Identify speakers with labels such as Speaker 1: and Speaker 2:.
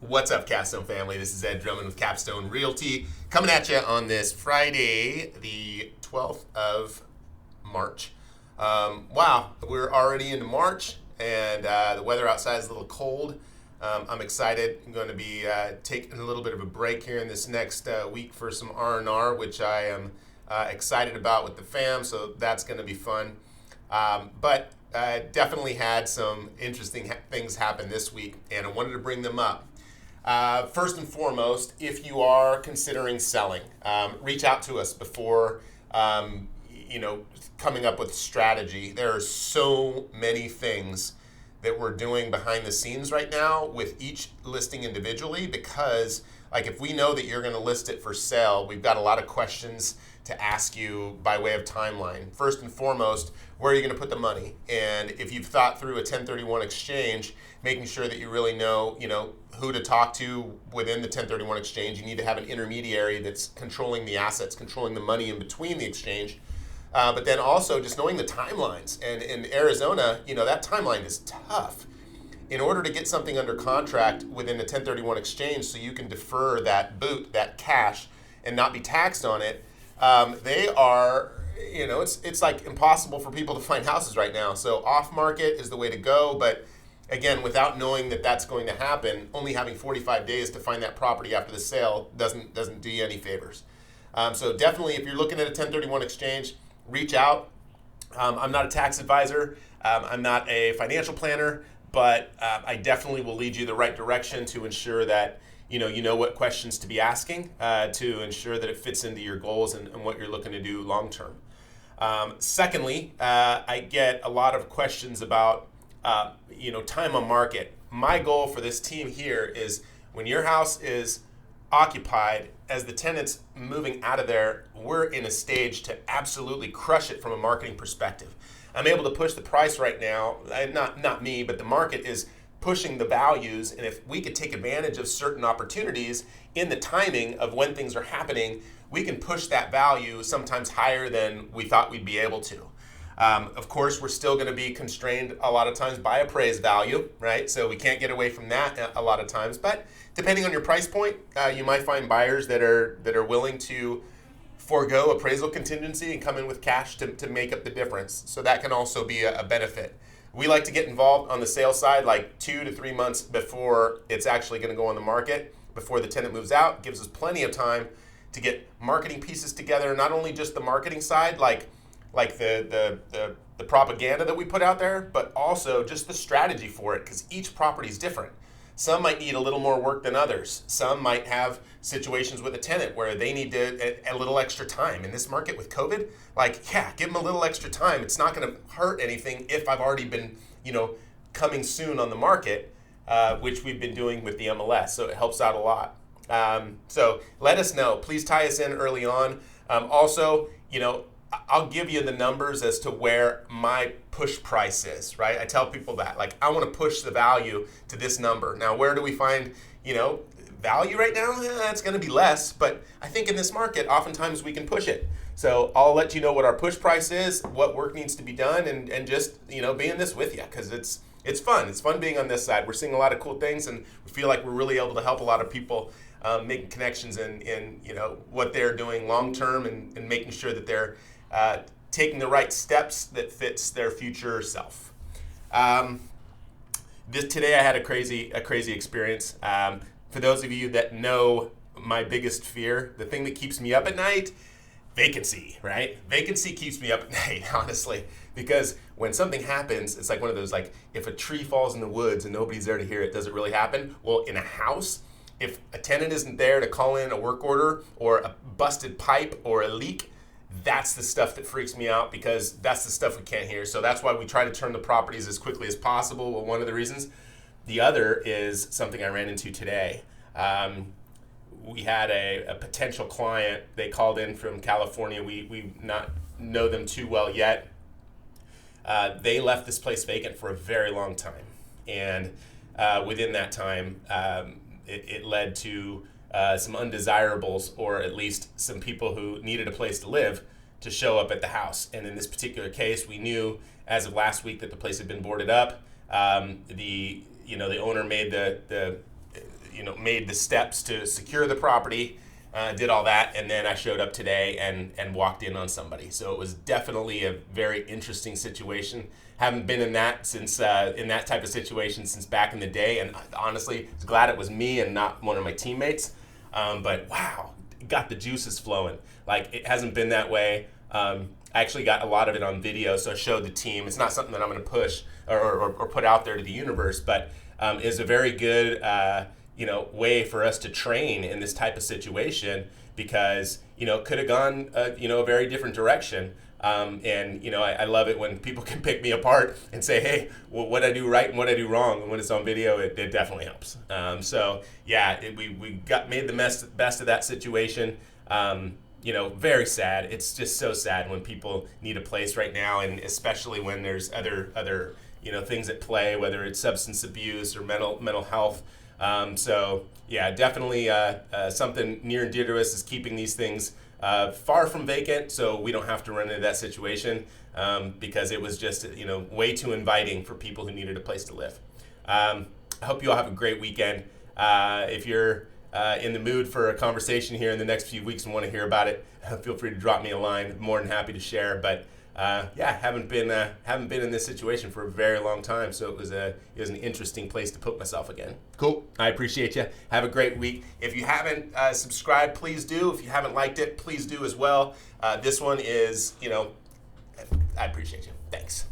Speaker 1: What's up, Capstone family? This is Ed Drummond with Capstone Realty, coming at you on this Friday, the 12th of March. Wow, we're already into March, and the weather outside is a little cold. I'm excited. I'm going to be taking a little bit of a break here in this next week for some R&R, which I am excited about with the fam, so that's going to be fun. But definitely had some interesting things happen this week, and I wanted to bring them up. First and foremost, if you are considering selling, reach out to us before coming up with strategy. There are so many things that we're doing behind the scenes right now with each listing individually, because like if we know that you're going to list it for sale, we've got a lot of questions to ask you by way of timeline. First and foremost, where are you going to put the money? And if you've thought through a 1031 exchange, making sure that you really know, who to talk to within the 1031 exchange. You need to have an intermediary that's controlling the assets, controlling the money in between the exchange. But then also just knowing the timelines. And in Arizona, that timeline is tough. In order to get something under contract within the 1031 exchange so you can defer that boot, that cash, and not be taxed on it, they are, it's like impossible for people to find houses right now. So off market is the way to go. But again, without knowing that that's going to happen, only having 45 days to find that property after the sale doesn't do you any favors. So definitely, if you're looking at a 1031 exchange, reach out. I'm not a tax advisor. I'm not a financial planner, but I definitely will lead you the right direction to ensure that you know what questions to be asking to ensure that it fits into your goals and what you're looking to do long term. Secondly, I get a lot of questions about time on market. My goal for this team here is when your house is occupied, as the tenant's moving out of there, we're in a stage to absolutely crush it from a marketing perspective. I'm able to push the price right now, not me, but the market is pushing the values, and if we could take advantage of certain opportunities in the timing of when things are happening, we can push that value sometimes higher than we thought we'd be able to. Of course, we're still going to be constrained a lot of times by appraised value, right? So we can't get away from that a lot of times. But depending on your price point, you might find buyers that are willing to forego appraisal contingency and come in with cash to make up the difference. So that can also be a benefit. We like to get involved on the sales side like 2 to 3 months before it's actually going to go on the market, before the tenant moves out. It gives us plenty of time to get marketing pieces together, not only just the marketing side, like the propaganda that we put out there, but also just the strategy for it, because each property is different. Some might need a little more work than others. Some might have situations with a tenant where they need a little extra time. In this market with COVID, give them a little extra time. It's not going to hurt anything if I've already been, coming soon on the market, which we've been doing with the MLS. So it helps out a lot. So let us know. Please tie us in early on. Also, I'll give you the numbers as to where my push price is, right? I tell people that, I want to push the value to this number. Now, where do we find, value right now? It's going to be less, but I think in this market, oftentimes we can push it. So I'll let you know what our push price is, what work needs to be done, and just, be in this with you, because it's fun. It's fun being on this side. We're seeing a lot of cool things, and we feel like we're really able to help a lot of people making connections in what they're doing long term and making sure that they're taking the right steps that fits their future self. Today I had a crazy experience. For those of you that know my biggest fear, the thing that keeps me up at night, vacancy, right? Vacancy keeps me up at night, honestly, because when something happens, it's like one of those, if a tree falls in the woods and nobody's there to hear it, does it really happen? Well, in a house, if a tenant isn't there to call in a work order or a busted pipe or a leak, that's the stuff that freaks me out, because that's the stuff we can't hear. So that's why we try to turn the properties as quickly as possible. Well, one of the reasons. The other is something I ran into today. We had a potential client. They called in from California. We not know them too well yet. They left this place vacant for a very long time. And within that time, it led to some undesirables, or at least some people who needed a place to live, to show up at the house. And in this particular case, we knew as of last week that the place had been boarded up. The owner made the made the steps to secure the property, did all that, and then I showed up today and walked in on somebody. So it was definitely a very interesting situation. Haven't been in that since in that type of situation since back in the day, and honestly, I was glad it was me and not one of my teammates. But wow, it got the juices flowing. Like, it hasn't been that way. I actually got a lot of it on video, so I showed the team. It's not something that I'm going to push or put out there to the universe, but is a very good way for us to train in this type of situation, because it could have gone a very different direction. I love it when people can pick me apart and say, hey, well, what I do right and what I do wrong. And when it's on video, it definitely helps. We made the best of that situation. Very sad. It's just so sad when people need a place right now, and especially when there's other things at play, whether it's substance abuse or mental health. Definitely something near and dear to us is keeping these things far from vacant, so we don't have to run into that situation, because it was just way too inviting for people who needed a place to live. I hope you all have a great weekend. If you're in the mood for a conversation here in the next few weeks and want to hear about it, feel free to drop me a line. I'm more than happy to share. But haven't been in this situation for a very long time, so it was an interesting place to put myself again. Cool. I appreciate you. Have a great week. If you haven't subscribed, please do. If you haven't liked it, please do as well. This one is, I appreciate you. Thanks.